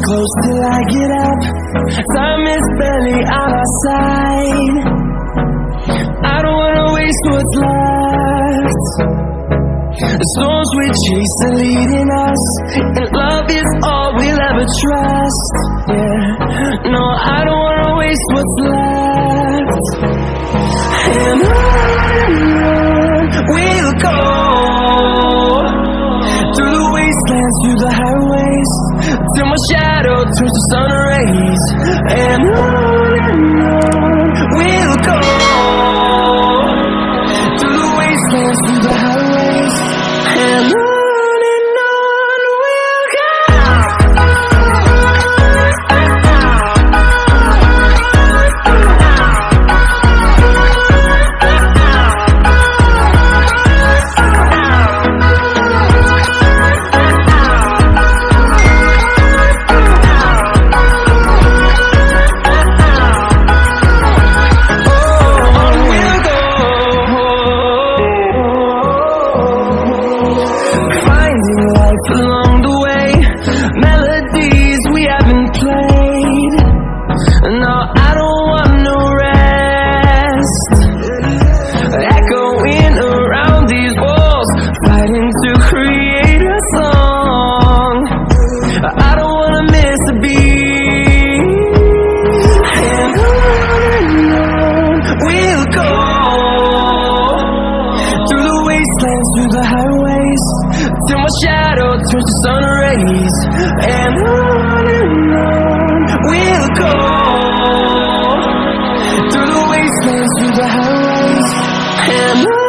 close till I get up. Time is barely on our side. I don't wanna waste what's left. The storms we chase are leading us, and love is all we'll ever trust. Yeah, no, I don't wanna waste what's left. And on we'll go, through the wastelands, through the highways, till my shadow turns to sun rays. And on we'll go, through the wastelands, through the highways, and on we'll go. Along the way, melodies we haven't played. No, I don't want no rest. Echoing around these walls, fighting to create a song. I don't wanna miss a beat. And on we'll go, through the wastelands, through the highways, till my shadow turns to sun rays. And on we'll go, through the wastelands, through the highways, and on.